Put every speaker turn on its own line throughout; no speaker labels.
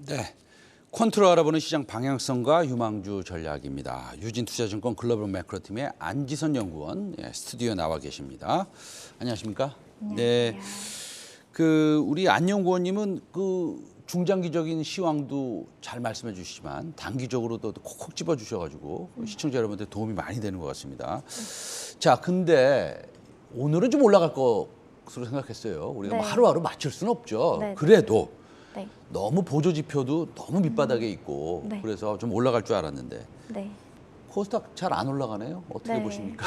네, 퀀트로 알아보는 시장 방향성과 유망주 전략입니다. 유진투자증권 글로벌 매크로팀의 안지선 연구원 스튜디오에 나와 계십니다. 안녕하십니까? 네, 우리 안 연구원님은 중장기적인 시황도 잘 말씀해 주시지만 단기적으로도 콕콕 집어 주셔가지고 시청자 여러분들 도움이 많이 되는 것 같습니다. 자, 근데 오늘은 좀 올라갈 것으로 생각했어요. 우리가 뭐 하루하루 맞출 수는 없죠. 그래도 너무 보조 지표도 너무 밑바닥에 있고 그래서 좀 올라갈 줄 알았는데 코스닥 잘 안 올라가네요. 어떻게 보십니까?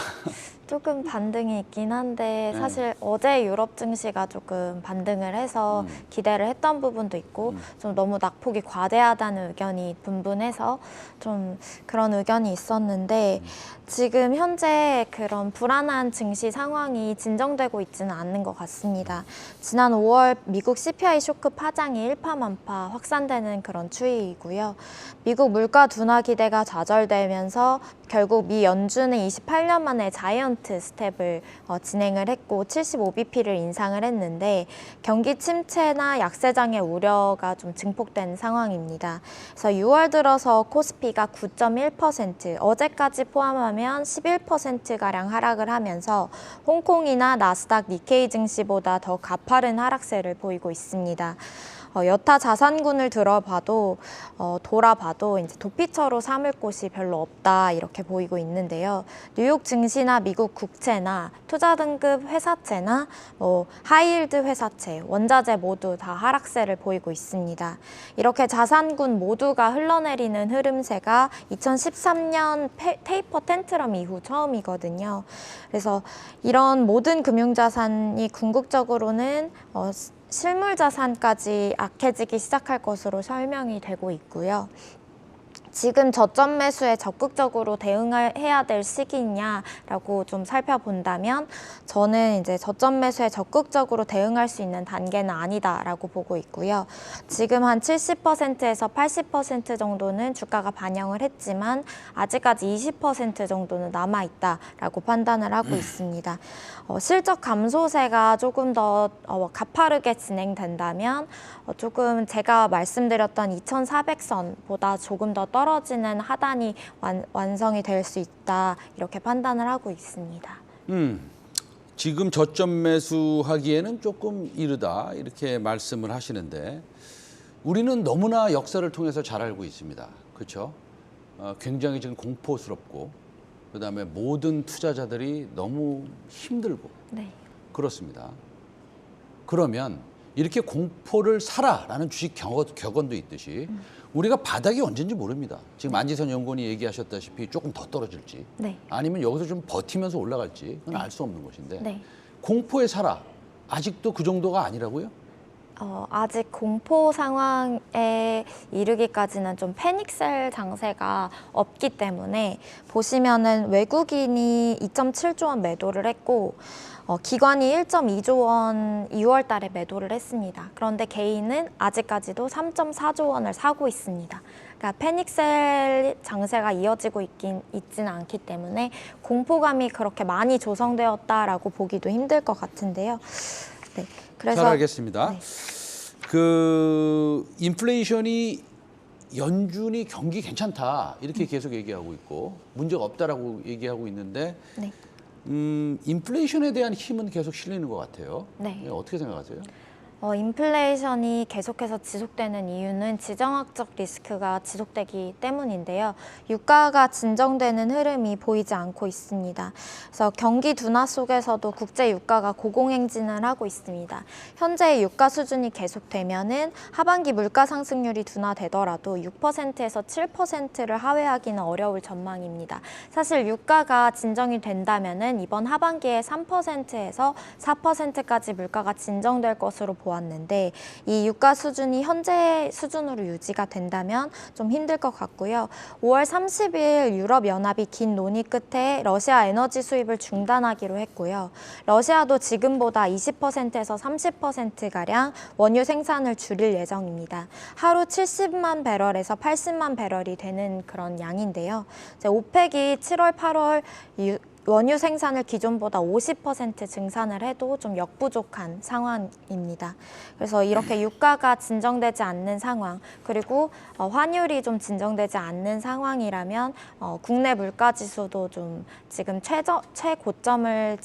조금 반등이 있긴 한데 사실 어제 유럽 증시가 조금 반등을 해서 기대를 했던 부분도 있고 좀 너무 낙폭이 과대하다는 의견이 분분해서 좀 그런 의견이 있었는데 지금 현재 그런 불안한 증시 상황이 진정되고 있지는 않는 것 같습니다. 지난 5월 미국 CPI 쇼크 파장이 일파만파 확산되는 그런 추이이고요. 미국 물가 둔화 기대가 좌절되면서 결국 미 연준은 28년 만에 자이언트 스텝을 진행을 했고 75bp를 인상을 했는데 경기 침체나 약세장의 우려가 좀 증폭된 상황입니다. 그래서 6월 들어서 코스피가 9.1%, 어제까지 포함하면 11%가량 하락을 하면서 홍콩이나 나스닥, 니케이 증시보다 더 가파른 하락세를 보이고 있습니다. 여타 자산군을 돌아봐도 이제 도피처로 삼을 곳이 별로 없다 이렇게 보이고 있는데요. 뉴욕 증시나 미국 국채나 투자 등급 회사채나 하이힐드 회사채, 원자재 모두 다 하락세를 보이고 있습니다. 이렇게 자산군 모두가 흘러내리는 흐름세가 2013년 테이퍼 텐트럼 이후 처음이거든요. 그래서 이런 모든 금융자산이 궁극적으로는 실물 자산까지 악해지기 시작할 것으로 설명이 되고 있고요. 지금 저점 매수에 적극적으로 대응해야 될 시기냐라고 좀 살펴본다면 저는 이제 저점 매수에 적극적으로 대응할 수 있는 단계는 아니다라고 보고 있고요. 지금 한 70%에서 80% 정도는 주가가 반영을 했지만 아직까지 20% 정도는 남아있다라고 판단을 하고 있습니다. 실적 감소세가 조금 더 가파르게 진행된다면 조금 제가 말씀드렸던 2,400선보다 조금 더 떨어지는 하단이 완성이 될 수 있다 이렇게 판단을 하고 있습니다.
지금 저점 매수하기에는 조금 이르다 이렇게 말씀을 하시는데 우리는 너무나 역사를 통해서 잘 알고 있습니다. 그렇죠? 굉장히 지금 공포스럽고 그다음에 모든 투자자들이 너무 힘들고 그렇습니다. 그러면 이렇게 공포를 사라라는 주식 격언도 있듯이 우리가 바닥이 언제인지 모릅니다. 지금 안지선 연구원이 얘기하셨다시피 조금 더 떨어질지 아니면 여기서 좀 버티면서 올라갈지 그건 알 수 없는 것인데 공포에 사라 아직도 그 정도가 아니라고요?
아직 공포 상황에 이르기까지는 좀 패닉셀 장세가 없기 때문에 보시면은 외국인이 2.7조 원 매도를 했고 기관이 1.2조 원 2월 달에 매도를 했습니다. 그런데 개인은 아직까지도 3.4조 원을 사고 있습니다. 그러니까 패닉셀 장세가 이어지고 있지는 않기 때문에 공포감이 그렇게 많이 조성되었다라고 보기도 힘들 것 같은데요.
그래서 잘 알겠습니다. 인플레이션이 연준이 경기 괜찮다 이렇게 계속 얘기하고 있고 문제가 없다라고 얘기하고 있는데 인플레이션에 대한 힘은 계속 실리는 것 같아요. 어떻게 생각하세요?
인플레이션이 계속해서 지속되는 이유는 지정학적 리스크가 지속되기 때문인데요. 유가가 진정되는 흐름이 보이지 않고 있습니다. 그래서 경기 둔화 속에서도 국제 유가가 고공행진을 하고 있습니다. 현재의 유가 수준이 계속되면은 하반기 물가 상승률이 둔화되더라도 6%에서 7%를 하회하기는 어려울 전망입니다. 사실 유가가 진정이 된다면은 이번 하반기에 3%에서 4%까지 물가가 진정될 것으로 보았는데 이 유가 수준이 현재 수준으로 유지가 된다면 좀 힘들 것 같고요. 5월 30일 유럽연합이 긴 논의 끝에 러시아 에너지 수입을 중단하기로 했고요. 러시아도 지금보다 20%에서 30%가량 원유 생산을 줄일 예정입니다. 하루 70만 배럴에서 80만 배럴이 되는 그런 양인데요. 오펙이 7월, 8월 원유 생산을 기존보다 50% 증산을 해도 좀 역부족한 상황입니다. 그래서 이렇게 유가가 진정되지 않는 상황, 그리고 환율이 좀 진정되지 않는 상황이라면 국내 물가 지수도 좀 지금 최고점을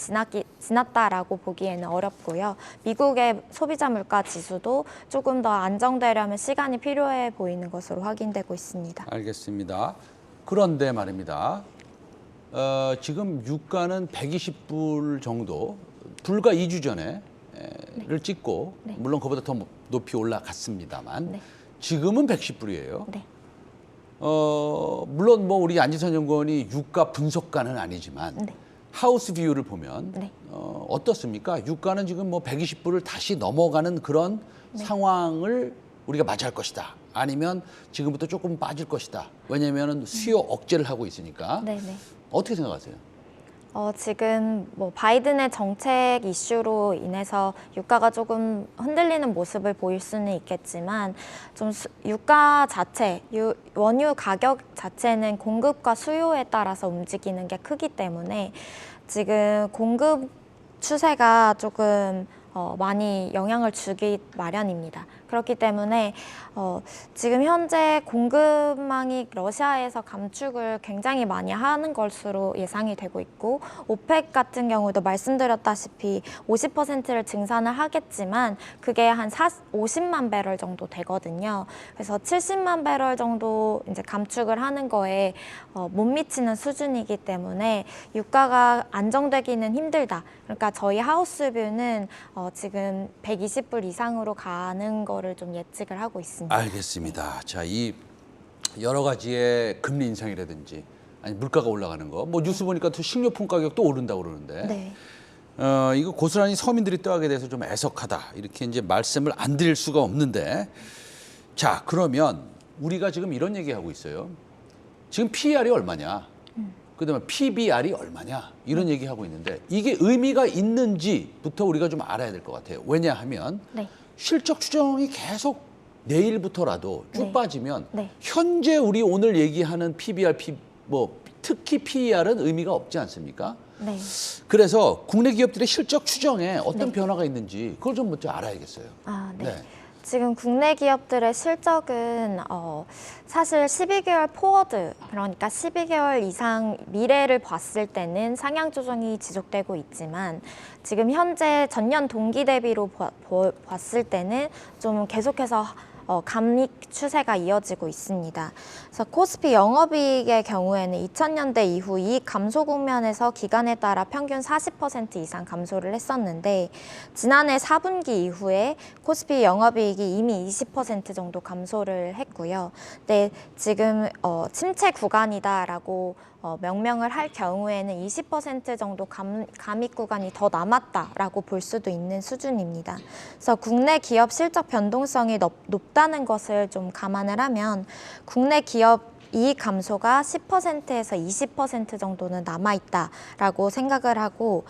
지났다라고 보기에는 어렵고요. 미국의 소비자 물가 지수도 조금 더 안정되려면 시간이 필요해 보이는 것으로 확인되고 있습니다.
알겠습니다. 그런데 말입니다. 지금 유가는 120불 정도, 불과 2주 전에를 찍고,
네.
물론 그보다 더 높이 올라갔습니다만,
네.
지금은 110불이에요.
네.
물론 뭐 우리 안지선 연구원이 유가 분석가는 아니지만,
네.
하우스 뷰를 보면
네.
어떻습니까? 유가는 지금 뭐 120불을 다시 넘어가는 그런 상황을 우리가 맞이할 것이다. 아니면 지금부터 조금 빠질 것이다. 왜냐하면 수요 억제를 하고 있으니까.
네네.
어떻게 생각하세요?
지금 뭐 바이든의 정책 이슈로 인해서 유가가 조금 흔들리는 모습을 보일 수는 있겠지만 좀 유가 자체, 원유 가격 자체는 공급과 수요에 따라서 움직이는 게 크기 때문에 지금 공급 추세가 조금 많이 영향을 주기 마련입니다. 그렇기 때문에 지금 현재 공급망이 러시아에서 감축을 굉장히 많이 하는 것으로 예상이 되고 있고 오펙 같은 경우도 말씀드렸다시피 50%를 증산을 하겠지만 그게 한 50만 배럴 정도 되거든요. 그래서 70만 배럴 정도 이제 감축을 하는 거에 못 미치는 수준이기 때문에 유가가 안정되기는 힘들다. 그러니까 저희 하우스뷰는 지금 120불 이상으로 가는 거를 좀 예측을 하고 있습니다.
알겠습니다. 자, 이 여러 가지의 금리 인상이라든지 아니 물가가 올라가는 거, 뭐 뉴스 보니까 또 식료품 가격도 오른다고 그러는데
네.
이거 고스란히 서민들이 떠하게 돼서 좀 애석하다 이렇게 이제 말씀을 안 드릴 수가 없는데 자 그러면 우리가 지금 이런 얘기하고 있어요. 지금 PER이 얼마냐? 그다음에 PBR이 얼마냐? 이런 얘기하고 있는데 이게 의미가 있는지부터 우리가 좀 알아야 될 것 같아요. 왜냐하면
네.
실적 추정이 계속 내일부터라도 쭉
네.
빠지면
네.
현재 우리 오늘 얘기하는 PBR, 특히 PER은 의미가 없지 않습니까?
네.
그래서 국내 기업들의 실적 추정에 어떤
네.
변화가 있는지 그걸 좀 먼저 알아야겠어요.
아, 네.
네.
지금 국내 기업들의 실적은 사실 12개월 포워드, 그러니까 12개월 이상 미래를 봤을 때는 상향 조정이 지속되고 있지만 지금 현재 전년 동기 대비로 봤을 때는 좀 계속해서 감익 추세가 이어지고 있습니다. 그래서 코스피 영업이익의 경우에는 2000년대 이후 이익 감소 국면에서 기간에 따라 평균 40% 이상 감소를 했었는데 지난해 4분기 이후에 코스피 영업이익이 이미 20% 정도 감소를 했고요. 네, 지금 침체 구간이다라고 명명을 할 경우에는 20% 정도 감익 구간이 더 남았다라고 볼 수도 있는 수준입니다. 그래서 국내 기업 실적 변동성이 높다는 것을 좀 감안을 하면 국내 기업 이익 감소가 10%에서 20% 정도는 남아있다라고 생각을 하고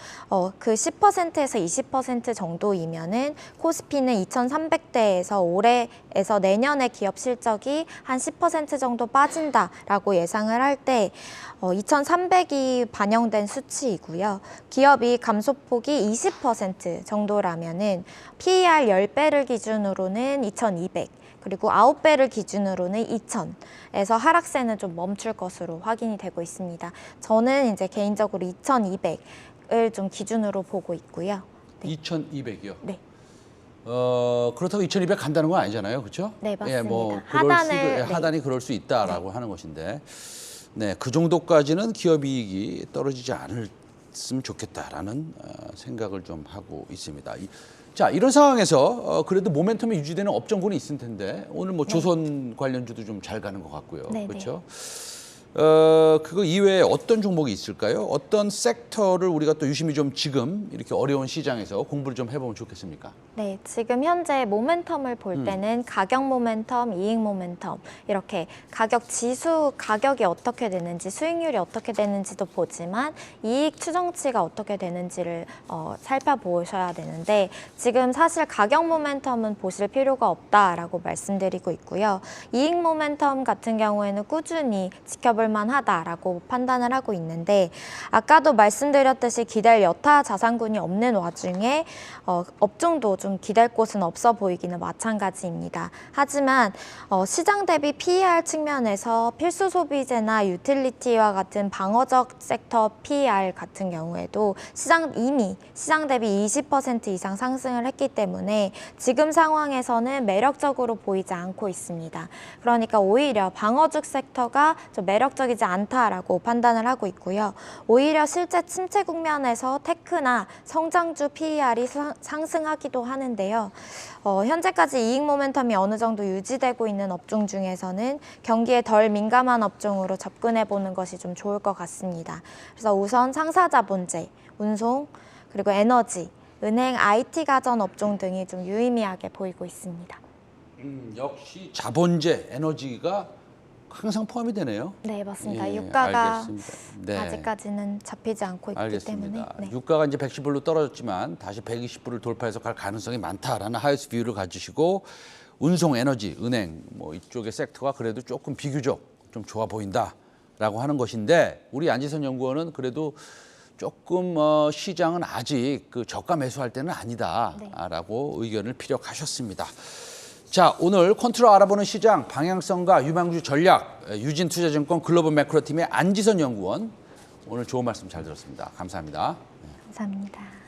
그 10%에서 20% 정도이면은 코스피는 2,300대에서 올해에서 내년에 기업 실적이 한 10% 정도 빠진다라고 예상을 할 때 2,300이 반영된 수치이고요. 기업이 감소폭이 20% 정도라면은 PER 10배를 기준으로는 2,200. 그리고 9배를 기준으로는 2,000에서 하락세는 좀 멈출 것으로 확인이 되고 있습니다. 저는 이제 개인적으로 2,200을 좀 기준으로 보고 있고요. 네.
2,200이요?
네.
그렇다고 2,200 간다는 건 아니잖아요. 그렇죠?
네, 맞습니다.
예, 뭐
하단을,
하단이 그럴 수 있다라고 하는 것인데 네, 그 정도까지는 기업 이익이 떨어지지 않았으면 좋겠다라는 생각을 좀 하고 있습니다. 자, 이런 상황에서 그래도 모멘텀이 유지되는 업종군이 있을 텐데 오늘 뭐 조선 관련주도 좀 잘 가는 것 같고요.
네,
그렇죠? 그거 이외에 어떤 종목이 있을까요? 어떤 섹터를 우리가 또 유심히 좀 지금 이렇게 어려운 시장에서 공부를 좀 해보면 좋겠습니까?
네, 지금 현재 모멘텀을 볼 때는 가격 모멘텀, 이익 모멘텀 이렇게 가격 지수 가격이 어떻게 되는지 수익률이 어떻게 되는지도 보지만 이익 추정치가 어떻게 되는지를 살펴보셔야 되는데 지금 사실 가격 모멘텀은 보실 필요가 없다라고 말씀드리고 있고요. 이익 모멘텀 같은 경우에는 꾸준히 지켜볼 바라볼 만하다라고 판단을 하고 있는데 아까도 말씀드렸듯이 기댈 여타 자산군이 없는 와중에 업종도 좀 기댈 곳은 없어 보이기는 마찬가지입니다. 하지만 시장 대비 PER 측면에서 필수 소비재나 유틸리티와 같은 방어적 섹터 PER 같은 경우에도 이미 시장 대비 20% 이상 상승을 했기 때문에 지금 상황에서는 매력적으로 보이지 않고 있습니다. 그러니까 오히려 방어죽 섹터가 좀 매력적이지 않다라고 판단을 하고 있고요. 오히려 실제 침체 국면에서 테크나 성장주 PER이 상승하기도 하는데요. 현재까지 이익 모멘텀이 어느 정도 유지되고 있는 업종 중에서는 경기에 덜 민감한 업종으로 접근해 보는 것이 좀 좋을 것 같습니다. 그래서 우선 상사자본재, 운송, 그리고 에너지, 은행, IT 가전 업종 등이 좀 유의미하게 보이고 있습니다.
역시 자본재, 에너지가 항상 포함이 되네요.
네, 맞습니다.
예,
유가가
알겠습니다. 네.
아직까지는 잡히지 않고 있기
알겠습니다.
때문에. 네.
유가가 이제 110불로 떨어졌지만 다시 120불을 돌파해서 갈 가능성이 많다라는 하이스 뷰를 가지시고 운송, 에너지, 은행 뭐 이쪽의 섹터가 그래도 조금 비교적 좀 좋아 보인다라고 하는 것인데 우리 안지선 연구원은 그래도 조금 시장은 아직 그 저가 매수할 때는 아니다라고 의견을 피력하셨습니다. 자, 오늘 컨트롤 알아보는 시장 방향성과 유망주 전략 유진투자증권 글로벌 매크로팀의 안지선 연구원 오늘 좋은 말씀 잘 들었습니다. 감사합니다.
감사합니다.